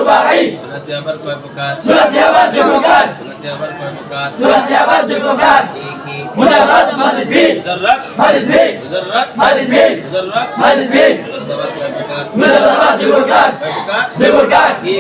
রুবাই সুলাসি আবার কয় প্রকার সুলাসি আবার দুই প্রকার সুলাসি আবার কয় প্রকার সুলাসি আবার দুই প্রকার কি মুজাররাদ মাজিদ ফি মুজাররাদ মাজিদ ফি মুজাররাদ মাজিদ ফি মুজাররাদ মাজিদ ফি আবার কয় প্রকার মুজাররাদ দুই প্রকার কয় প্রকার দুই প্রকার কি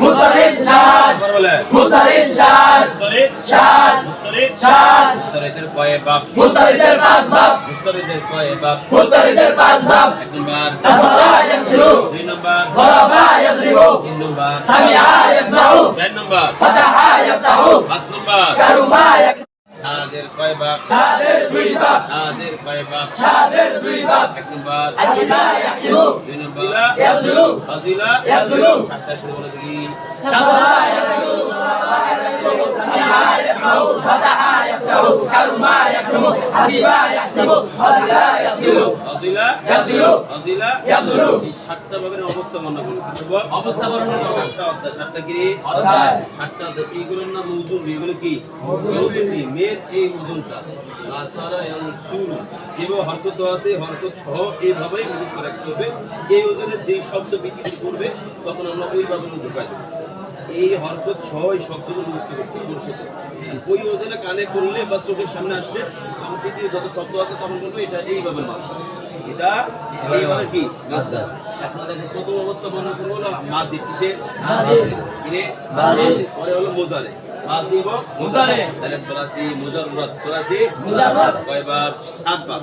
মুতারিদ শাদ আবার বলেন মুতারিদ শাদ মুতারিদ শাদ মুতারিদ শাদ মুতারিদের কয় বাপ মুতারিদের পাঁচ বাপ মুতারিদের কয় বাপ মুতারিদের পাঁচ বাপ এক নম্বর নাসারা ইয়ানসিরু দুই নম্বর ضربا يضربو তিন নম্বর سمع يسمعو চার নম্বর فتح يفتح পাঁচ নম্বর كرما يكرم শাদের কয় বাপ শাদের দুই বাপ শাদের কয় বাপ শাদের দুই বাপ এক নম্বর হাসিবা ইয়াহসিবু দুই নম্বর ইয়াবযুলু ফাজিলা ইয়াবযুলু সাতটা শুরু বলে দেখি নাসারা ইয়ানসিরু سمع يسمع فتح يفتح كرما يكرم حسيبا يحسب فضلا يفضل ফাজিলা يفضل ফাজিলা يفضل এই সাতটা ভাগের অবস্থা বর্ণনা করুন অবস্থা বর্ণনা করুন। সাতটা অধ্যায় সাতটা কি অধ্যায়। সাতটা অধ্যায় এইগুলোর নাম ওজন এগুলো কি ওজন কি মেয়ের এই ওজনটা নাসারা এবং সুরু যেভাবে হরকত আছে হরকত সহ এইভাবেই ওজন করে রাখতে হবে এই ওজনের যেই শব্দ বিকৃতি করবে তখন আমরা ওইভাবে ঢুকাই দেবো এই হরকত সহ এই শব্দগুলো বুঝতে করতে ওই ওজনে কানে করলে বা চোখের সামনে আসলে তখন পৃথিবীর যত শব্দ আছে তখন বলবো এটা এইভাবে না এটা এইভাবে কি মাসদার আপনাদের প্রথম অবস্থা বর্ণনা করবো হলো মাজি কিসে মাজি পরে হলো মুজারে মাজি এবং মুজারে তাহলে সুলাসি মুজাররাদ সুলাসি মুজাররাদ কয় বাপ সাত বাপ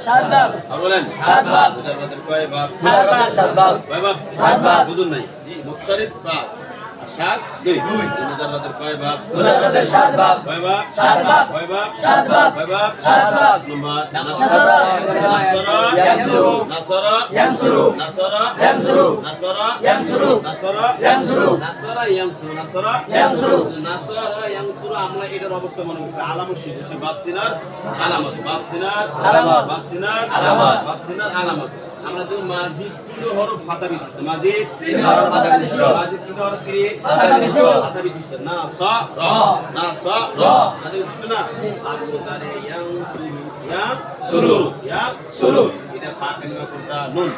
সাত বাপ আর বলেন সাত বাপ মুজাররাদের কয় বাপ সাত বাপ কয় বাপ সাত বাপ বুঝুন নাই জি মুক্তারিদ পাঁচ সাত দুই মুজাররাদের কয় বাপ মুজাররাদের সাত বাপ কয় বাপ সাত বাপ কয় বাপ সাত বাপ কয় বাপ সাত বাপ নম্বর নাসারা ইয়ানসুরু নাসারা ইয়ানসুরু নাসারা ইয়ানসুরু নাসারা ইয়ানসুরু নাসারা ইয়ানসুরু নাসারা ইয়ানসুরু নাসারা ইয়ানসুরু নাসারা ইয়ানসুরু আমরা এটার অবস্থা মনে করি আলামত শিখেছি বাপসিনার আলামত বাপসিনার আলামত বাপসিনার আলামত বাপসিনার আলামত আমরা তো মাজি তিন হরফ ফাতা বিশিষ্ট মাজি তিন হরফ ফাতা বিশিষ্ট মাজি তিন হরফ কি ফাতা বিশিষ্ট ফাতা বিশিষ্ট না সা র না সা র ফাতা বিশিষ্ট না আর মুজারে ইয়ানসুরু ইয়ানসুরু এটা ফা কালিমা কোনটা নুন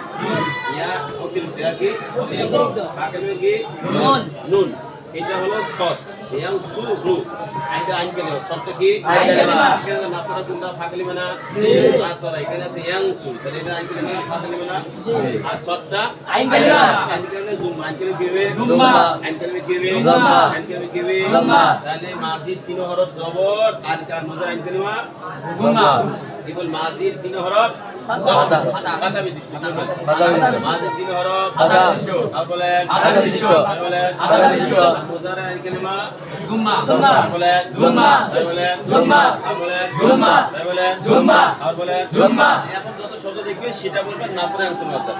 ইয়া অতিরিক্ত কি অতিরিক্ত ফা কালিমা কি নুন নুন এটা হলো সৎ ইয়ানসুরু এটা আইন কালিমা সৎ কি আইন কালিমা এখানে নাসারা কোনটা ফা কালিমা না নাসারা এখানে আছে ইয়ানসু তাহলে এটা আইন কালিমা ফা কালিমা না আর সৎটা আইন কালিমা আইন কালিমা জুম আইন কালিমা কি হবে জুম্মা আইন কালিমা কি হবে জুম্মা আইন কালিমা কি হবে জুম্মা তাহলে মাজির তিন হরফ জবর আর কার মধ্যে আইন কালিমা জুম্মা কেবল মাজির তিন হরফ ফাতা ফাতা বিশিষ্ট ফাতা বিশিষ্ট মাজির তিন হরফ ফাতা আর বলেন ফাতা বিশিষ্ট আর বলেন ফাতা বিশিষ্ট মুজারে আইন কালিমা জুম্মা আর বলেন জুম্মা আর বলেন জুম্মা আর বলেন জুম্মা আর বলেন জুম্মা আর বলেন জুম্মা এখন যত শব্দ দেখবে সেটা বলবেন নাসরা আনসুর মাসদার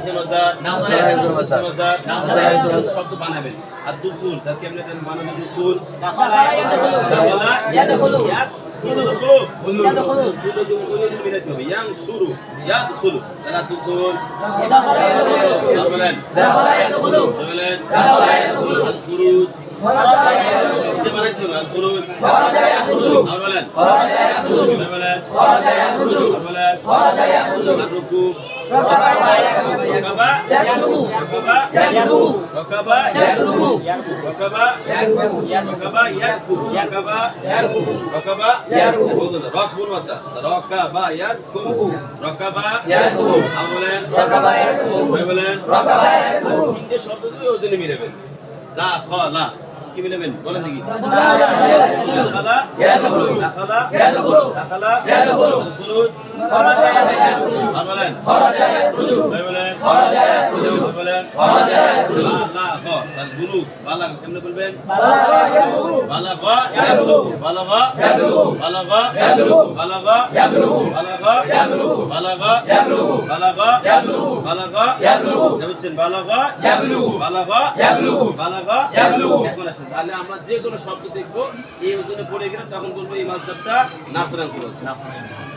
যে মাসদার নাসরা আনসুর মাসদার মাসদার নাসরা আনসুর শব্দ বানাবেন আর দুসুল তার কেমনে বানাবেন দুসুল দাখালা ইয়াদখুলু দাখালা ইয়াদখুলু ইয়াদখুলু ইয়াদখুলু ইয়ানসুরু ইয়াদখুলু তারা দুসুল দাখালা ইয়াদখুলু আর বলেন দাখালা ইয়াদখুলু বলেন দাখালা ইয়াদখুলু আল-ফুরুজ খরাজা ইয়াদখুলু যে বানাইতে হবে আল-ফুরুজ খরাজা ইয়াদখুলু আর বলেন খরাজা ইয়াদখুলু আর বলেন খরাজা ইয়াদখুলু আর বলেন খরাজা ইয়াদখুলু আর-রুকু রকাবা ইয়াদখুলু রকাবা ইয়াদখুলু রকাবা ইয়াদখুলু রকাবা ইয়াদখুলু রকাবা রকাবা ইয়ারকুবু রকাবা ইয়াদখুলু রকাবা ইয়ারকুবু বলুন রকবুল মাতা রকাবা ইয়ারকুবু রকাবা ইয়ারকুবু আর বলেন রকাবা ইয়ারকুবু বলেন রকাবা ইয়ারকুবু তিনটে শব্দ দিয়ে ওজনে মিলাবেন লা লা কি মিলাবেন বলেন দেখি দাখালা ইয়াদখুলু দাখালা ইয়াদখুলু দাখালা ইয়াদখুলু ফুরুজ খরাজা ইয়াদখুলু আর বলেন খরাজা ইয়াদখুলু বলেন খরাজা ইয়াদখুলু আর বলেন খরাজা ইয়াদখুলু লা তার গুরু বালা কেমনে বলবেন বালাগা ইয়াদখুলু বালাগা ইয়াবলুগু বালাগা ইয়াবলুগু বালাগা ইয়াবলুগু বালাগা ইয়াবলুগু বালাগা ইয়াবলুগু বালাগা ইয়াবলুগু বালাগা ইয়াবলুগু বালাগা ইয়াবলুগু বুঝছেন বালাগা ইয়াবলুগু বালাগা ইয়াবলুগু বালাগা ইয়াবলুগু এখন আসেন তাহলে আমরা যে কোনো শব্দ দেখবো এই ওজনে পড়ে গেলে তখন বলবো এই মাসদারটা নাসরান সুর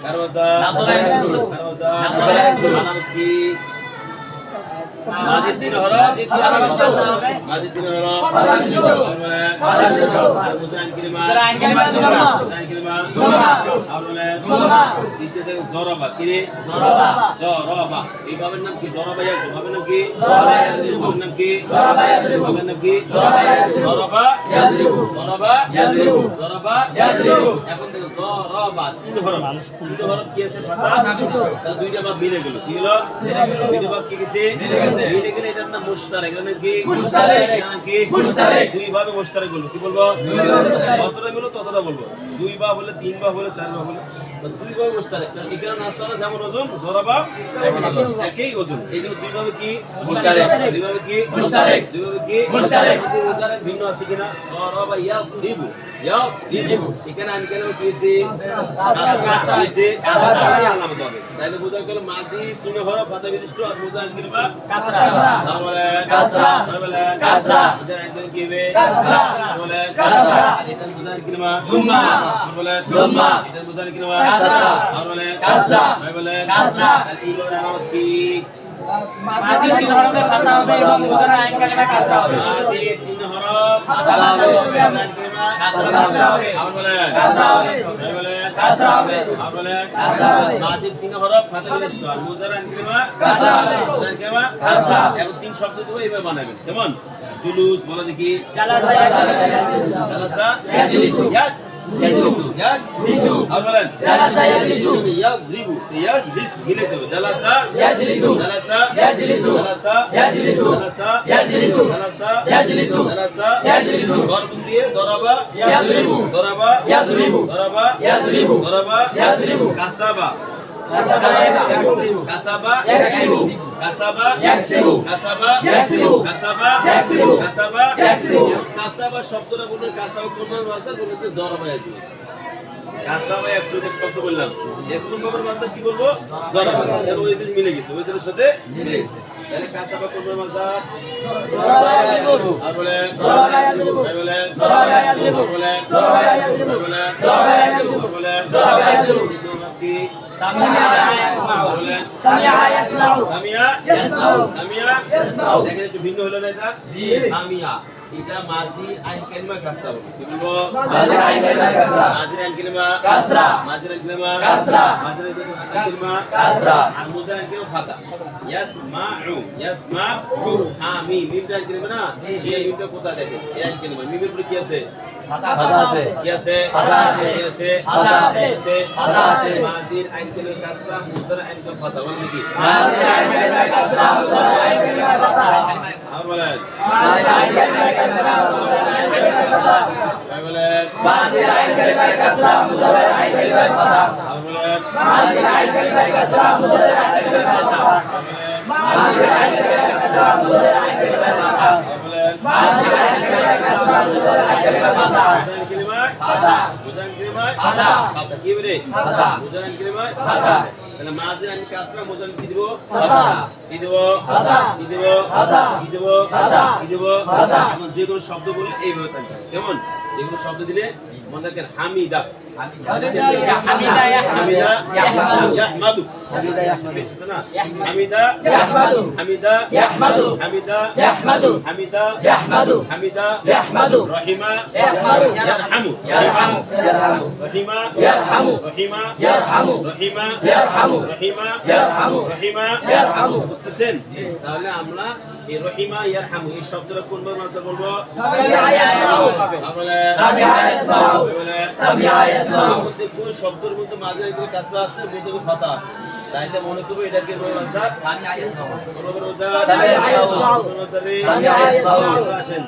কার মাসদার নাসরান সুর কার মাসদার নাসরান সুর আলামত কি মাজির তিন হরফ মাজির তিন হরফ আর মুজান কিলিমা মুজান কিলিমা আর বলে দ্বিতীয়তে জরাবা কিরে জরাবা এই বাবার নাম কি জরাবা ইয়াজরিবু বাবার নাম কি বাবার নাম কি বাবার নাম কি জরাবা ইয়াজরিবু জরাবা ইয়াজরিবু এখন দেখো জরাবা তিন হরফ কি আছে ভাষা তাহলে দুইটা বাদ মিলে গেল কি হলো দুইটা বাদ কি গেছে মিলে গেলে এটার নাম মুশতারাক এর নাম কি মুশতারাক দুই ভাবে মুশতারাক বলবো কি বলবো যতটা মিলো ততটা বলবো দুই বা বলে তিন বা বলে চার বা বলে দুই ভাবে মুশতারাক এখানে নাসরা যেমন ওজন জরাবা একই ওজন এইগুলো দুই ভাবে কি মুশতারাক দুই ভাবে কি মুশতারাক দুই ভাবে কি মুশতারাক উদাহরণ ভিন্ন আছে কিনা জরাবা ইয়াদরিবু এখানে আন কেন কি আছে কাসরা আলামত হবে তাহলে বোঝা গেল মাঝি তিন হরফ ফাতা বিশিষ্ট আর মুজান কিলমা কাসরা তাহলে কাসরা এটা একদম কি হবে কাসরা তাহলে কাসরা এটা মুজান কিলমা জুম্মা জুম্মা এটা মুজান কিলমা কাসরা তাহলে কাসরা কাসরা এইভাবে আলামত কি মাঝি তিন হরফে ফাতা হবে এবং মুজানের আইন কালিমা কাসরা হবে মাঝি তিন হরফ ফাতা হবে মুজান কিলমা কাসরা হবে আর বলে কাসরা হবে কাসরা হবে আর বলে কাসরা হবে মাঝি তিন হরফ ফাতা বিশিষ্ট আর মুজানের কিলমা কাসরা হবে মুজান কিলমা কাসরা এখন তিন শব্দ দেব এইভাবে বানাবেন যেমন জুলুস বলা দেখি জালাসা জালাসা ইয়াজলিসু ইয়াজলিসু আর বলেন জালাসা ইয়াজলিসু ইয়াজরিবু ইয়াজলিসু মিলে যাবে জালাসা ইয়াজলিসু জালাসা ইয়াজলিসু জালাসা ইয়াজলিসু জালাসা ইয়াজলিসু জালাসা ইয়াজলিসু জালাসা ইয়াজলিসু দরবুন দিয়ে দরাবা ইয়াজরিবু দরাবা ইয়াজরিবু দরাবা ইয়াজরিবু দরাবা ইয়াজরিবু কাসাবা কাসাবা ইয়াকসিবু কাসাবা ইয়াকসিবু কাসাবা ইয়াকসিবু কাসাবা ইয়াকসিবু কাসাবা ইয়াকসিবু কাসাবা শব্দটা বলতে কাসাবা কোন ভাষা বলতে জরাবা ইয়াজরিবু কাসাবা ইয়াকসিবু শব্দ বললাম এখন নম্বর ভাষা কি বলবো জরাবা যেন ওই দিন মিলে গেছে ওই দিনের সাথে মিলে গেছে তাহলে কাসাবা কোন ভাষা জরাবা ইয়াজরিবু আর বলে জরাবা ইয়াজরিবু বলে জরাবা ইয়াজরিবু বলে জরাবা ইয়াজরিবু বলে জরাবা ইয়াজরিবু বলে জরাবা ইয়াজরিবু কি সামিয়া ইয়াসমাউ সামিয়া ইয়াসমাউ সামিয়া ইয়াসমাউ সামিয়া ইয়াসমাউ দেখেন একটু ভিন্ন হলো না এটা জি সামিয়া এটা মাজি আইন কালিমা কাসরা কি বলবো মাজি আইন কালিমা কাসরা মাজি আইন কালিমা কাসরা মাজি আইন কালিমা কাসরা মাজি আইন কালিমা কাসরা আর মুজান কালিমা ফাতা ইয়াসমাউ সামি মিম আইন কালিমা না এই মিমটা কোথা দেখেন এই আইন কালিমা মিমের উপরে কি আছে ফাতা আছে কি আছে ফাতা আছে কি আছে ফাতা আছে ফাতা আছে মাজির আইন কালিমা কাসরা মুজান আইন কালিমা ফাতা বলেন কি মাজির আইন কালিমা কাসরা মুজান আইন কালিমা ফাতা আর বলেন মাজির আইন কালিমা কাসরা মুজান আইন কালিমা ফাতা আর বলেন মাজির আইন কালিমা কাসরা মুজান আইন কালিমা ফাতা আর বলেন মাজির আইন কালিমা কাসরা মুজান আইন কালিমা ফাতা মাজির আইন কালিমা কাসরা মুজান আইন কালিমা ফাতা আর বলেন মাজির আইন কালিমা কাসরা মুজান আইন কালিমা ফাতা মুজান কালিমা ফাতা ফাতা কি বলে ফাতা মুজান কালিমা ফাতা তাহলে মাজির আইন কাসরা মুজান কি দিব ফাতা কি দিব ফাতা কি দিব ফাতা কি দিব ফাতা কি দিব ফাতা এমন যে কোনো শব্দ বলে এইভাবে থাকবে কেমন যে কোনো শব্দ দিলে মনে রাখেন হামিদা হামিদা হামিদা ইয়াহমাদু হামিদা ইয়াহমাদু হামিদা ইয়াহমাদু হামিদা ইয়াহমাদু হামিদা ইয়াহমাদু হামিদা ইয়াহমাদু রহিমা ইয়াহমাদু ইয়ারহামু ইয়ারহামু ইয়ারহামু রহিমা ইয়ারহামু রহিমা ইয়ারহামু রহিমা ইয়ারহামু রহিমা ইয়ারহামু রহিমা ইয়ারহামু বুঝতেছেন তাহলে আমরা এই রহিমা ইয়ারহামু এই শব্দটা কোন ভাবে বলবো সামিয়া ইয়াসমাউ আমরা সামিয়া ইয়াসমাউ সামিয়া ইয়াসমাউ মধ্যে কোন শব্দের মধ্যে মাঝে একটা কাসরা আছে মধ্যে ফাতা আছে তাইলে মনে করব এটাকে রোজা সামিয়া ইয়াসমাউ রোজা সামিয়া ইয়াসমাউ সামিয়া ইয়াসমাউ আসেন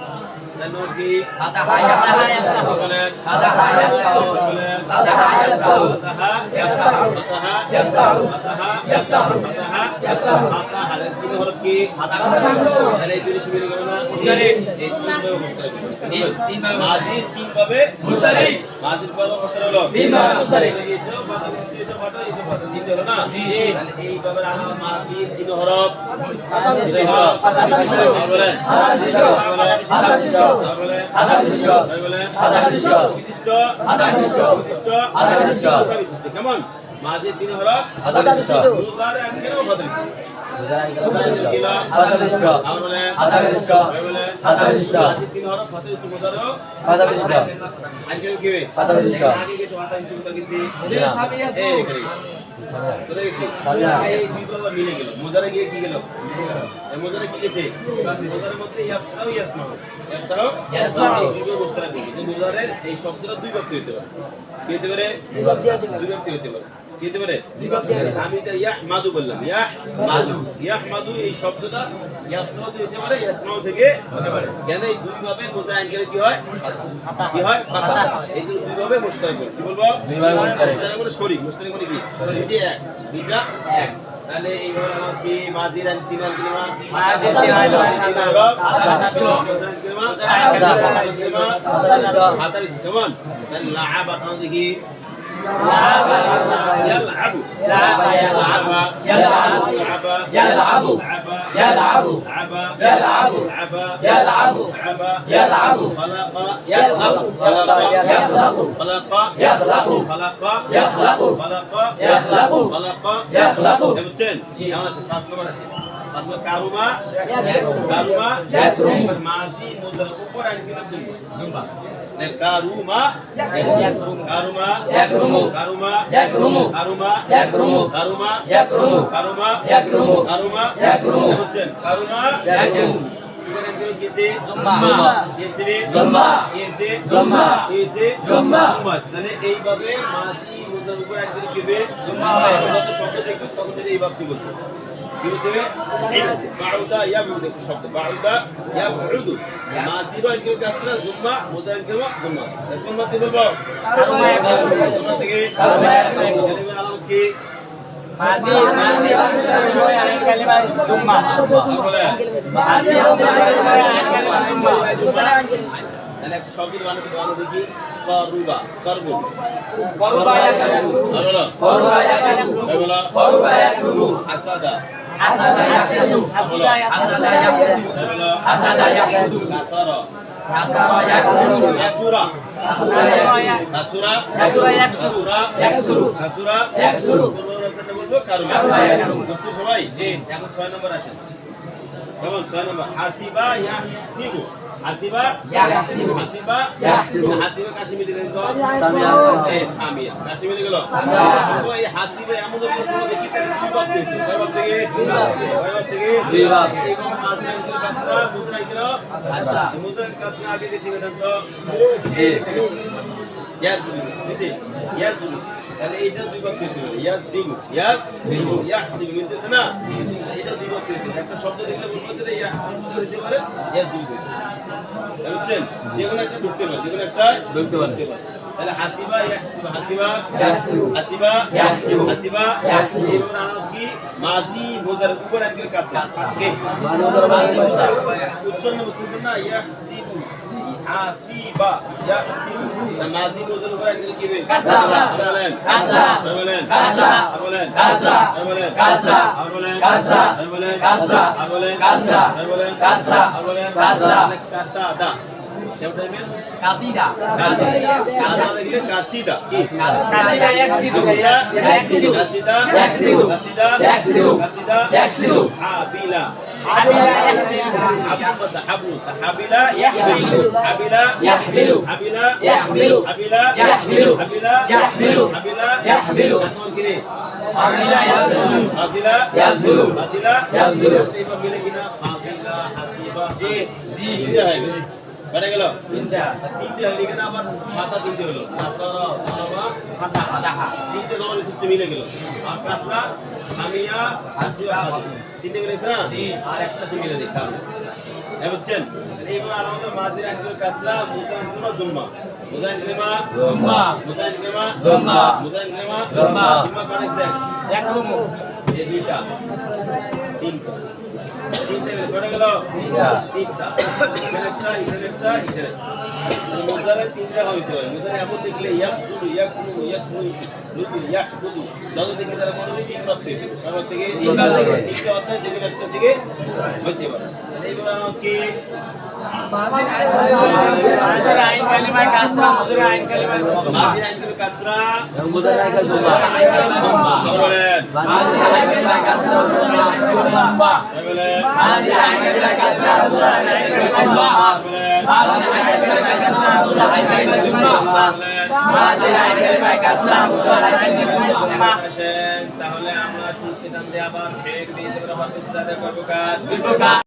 জানো কি ফাতা ইয়াসমাউ বলে ফাতা ইয়াসমাউ বলে ফাতা ইয়াসমাউ ফাতা ইয়াসমাউ ফাতা ইয়াসমাউ ফাতা ইয়াসমাউ ফাতা ইয়াসমাউ ফাতা হালের তিন হরফ কি ফাতা তাহলে এই জিনিস মিলে গেল না মুশতারিক এই তিন ভাবে মাঝি তিন ভাবে মুশতারিক মাঝির পর অবস্থা হলো তিন ভাবে মুশতারিক এটা ফাতা এটা ফাতা এটা ফাতা তিন হলো না জি তাহলে এই ভাবে আমরা মাঝি তিন হরফ ফাতা বিশিষ্ট ফাতা বিশিষ্ট বলেন ফাতা বিশিষ্ট বলেন ফাতা বিশিষ্ট বলেন ফাতা বিশিষ্ট বলেন ফাতা বিশিষ্ট বিশিষ্ট ফাতা বিশিষ্ট বিশিষ্ট ফাতা বিশিষ্ট কেমন মাঝে তিন হরফ আদাবিষ্ট মুজার আনকেরও ফাদাবিষ্ট আদাবিষ্ট আদাবিষ্ট আদাবিষ্ট মাঝে তিন হরফ ফাদাবিষ্ট মুজারও আদাবিষ্ট আনকেরও কি হবে আদাবিষ্ট আগে গেছে ফাদাবিষ্ট কোথা গেছে সাবিয়া এই করে কোথা গেছে এই দুই বাবা মিলে গেল মুজারে গিয়ে কি গেল এই মুজারে কি গেছে মুজারের মধ্যে ইয়াফতাও ইয়াসমাউ ইয়াফতাও ইয়াসমাউ দুটো মুশতারাক গেছে মুজারের এই শব্দটা দুই ব্যক্তি হতে পারে কি হতে পারে দুই ব্যক্তি হতে পারে। দুই ব্যক্তি হতে পারে কি হতে পারে দুই ব্যক্তি হতে পারে। আমি এটা ইয়াহমাদু বললাম ইয়াহমাদু এই শব্দটা ইয়াফতাও হতে পারে ইয়াসমাউ থেকে হতে পারে কেন এই দুই ভাবে মুজার আনকের কি হয় কি হয় ফাতা এই দুই ভাবে মুশতারাক বলে কি বলবো দুই ভাবে মুশতারাক। মুশতারাক মানে শরীক মুশতারাক মানে কি শরীক এক দুইটা এক তাহলে এইভাবে আমার কি মাজির আন তিন আন কিলমা মাজির তিন আন কিলমা হাতারি কেমন তাহলে লাআব আপনারা দেখি يلعب يلعب يلعب يلعب يلعب يلعب يلعب يلعب يلعب خلق يخلق يخلق خلق يخلق خلق يخلق خلق يخلق خلق يخلق বুঝছেন কেমন আছে পাঁচ নম্বর আছে পাঁচ নম্বর কারুমা يكرم মাজি মুজার উপর আনকিনা জুমবা কারুমা কারুমা يكرم কারুমা يكرم কারুমা يكرم কারুমা يكرم কারুমা يكرم কারুমা يكرم বুঝছেন কারুমা يكرم এখানে কেউ গেছে জুম্মা গেছে জুম্মা গেছে জুম্মা গেছে জুম্মা তাহলে এইভাবে মাজি মুজার উপর একদিন কিবে জুম্মা যত শব্দ দেখবেন তখন এটা এই ভাবটি বলতে কি বলতে হবে বাউদা ইয়াবুদু শব্দ বাউদা ইয়াবুদু মাজিরো একদিন কাসরা জুম্মা মুজার কেউ জুম্মা কোন মতে বলবো কারুমা কোন থেকে কারুমা আলাম কি মাজি মাজি ওই আইন কালিমা জুম্মা বলে মাজি ওই আইন কালিমা জুম্মা তাহলে একটা শব্দের বানাতে বলো দেখি কারুবা কারবু করবা ইয়াকরু বলো قرب يكرم বলো قرب يكرم হাসাদা حسد يحسد হাসিদা حسد ইয়াসিদা يحسد বলো حسد يحسد কাসারা حسد يكرم কাসুরা حسد يكرم কাসুরা কাসুরা ইয়াকসুরু কাসুরা يكسر কাসুরা يكسر বলবো কারুবা কারুবা ইয়াকরুম। বুঝতে সবাই জি এখন 6 নম্বর আসেন কেমন 6 নম্বর হাসিবা ইয়াহসিবু হাসিবা ইয়াহসিবু হাসিবা ইয়াহসিবু হাসিবা কাশিমি দিলেন তো সামিয়া এই সামিয়া কাশিমি গেল সামিয়া। তো এই হাসিবা এমন কোনো দেখি তার দুই ভাগ থেকে কয় ভাগ থেকে দুই ভাগ। কয় ভাগ থেকে দুই ভাগ। এই কোন মাঝখানে কাসরা মুদ্রা গেল কাসরা। মুদ্রা কাসরা আগে গেছি বেদান তো জি ইয়াসবিলু বুঝছি ইয়াসবিলু তাহলে এইটা দুই ভাগ থেকে হলো ইয়াসবিলু ইয়াসবিলু ইয়াহসিবু মিলতেছে না এটা দুই ভাগ থেকে একটা শব্দ দেখলে বুঝতে পারবে ইয়াহসিবু হতে পারে ইয়াসবিলু বুঝছেন যেকোনো একটা ঢুকতে পারে যেকোনো একটা ঢুকতে পারে। তাহলে হাসিবা ইয়াহসিবু হাসিবা ইয়াহসিবু হাসিবা ইয়াহসিবু হাসিবা ইয়াহসিবু এর নাম কি মাজি মুজার উপর একদিন কাজ আজকে উচ্চারণ বুঝতেছেন না ইয়াহসিবু হাসিবা ইয়াহসিবু মাজি মুজার উপর একদিন কি হবে কাসরা। বলেন কাসরা। বলেন কাসরা। বলেন কাসরা। বলেন কাসরা। বলেন কাসরা। বলেন কাসরা। বলেন কাসরা। বলেন কাসরা। বলেন কাসরা। কাসাদা কেমন টাইমের কাসিদা কাসিদা দেখলে কাসিদা কি কাসিদা ইয়াকসিদু ইয়াকসিদু কাসিদা ইয়াকসিদু কাসিদা ইয়াকসিদু কাসিদা ইয়াকসিদু হাবিলা হাবিলা ইয়াহবিলু হাবুল হাবলু হাবিলা ইয়াহবিলু হাবিলা يحمل হাবিলা يحمل হাবিলা يحمل হাবিলা يحمل হাবিলা يحمل এখন কি রে ফাজিলা ইয়াবজুলু ফাজিলা ইয়াবজুলু ফাজিলা ইয়াবজুলু এইবার মিলে কিনা ফাজিলা হাসিবা জি জি তিনটা হয়ে গেল বেড়ে গেল তিনটা তিনটে হয়ে গেল আবার মাথা তিনটে হলো নাসারা সালামা ফাতা ফাতাহা তিনটে জবান সিস্টেম মিলে গেল আর কাসরা হামিয়া হাসিবা তিনটে মিলেছে না আর একটা সে মিলে দেখ কারণ বুঝছেন এইবার আমাদের মাঝের একজন কাসরা মুজান কিমা জুম্মা মুজান কিমা জুম্মা মুজান কিমা জুম্মা মুজান কিমা জুম্মা কিমা কানেক্ট দেখ ইয়াকরুমু এই দুইটা তিনটা তিনটে মিলে ছড়ে গেল তিনটা। তিনটা এখানে একটা এখানে একটা এখানে মুজারায় তিনটা হইতে হয়। মুজারায় এমন দেখলে ইয়াকুলু ইয়াকুলু ইয়াকুলু রুতু ইয়াকুলু যত থেকে তারা মনে হয় তিন ভাগ থেকে সবার থেকে তিন ভাগ থেকে তিনটা অর্থাৎ যেগুলো একটা থেকে হইতে পারে। এইগুলো আমাকে মুজারা আইন কালিমায় কাসরা মুজারা আইন কালিমায় দম্মা মাঝে আইনগুলো কাসরা মুজারা আইন কালিমা বলেন মাঝে আইন কালিমা কাসরা মুজারা আইন কালিমা বলেন মাঝে আইন কালিমা কাসরা মুজারা আইন কালিমা বলেন মাঝে আইন কালিমা কাসরা মুজারা আইন কালিমা মাঝে আইন কালিমা কাসরা মুজারা আইন কালিমা আসেন তাহলে আমরা শুনছিলাম যে আবার ফেক দিয়ে আবার বুঝতে করব কাজ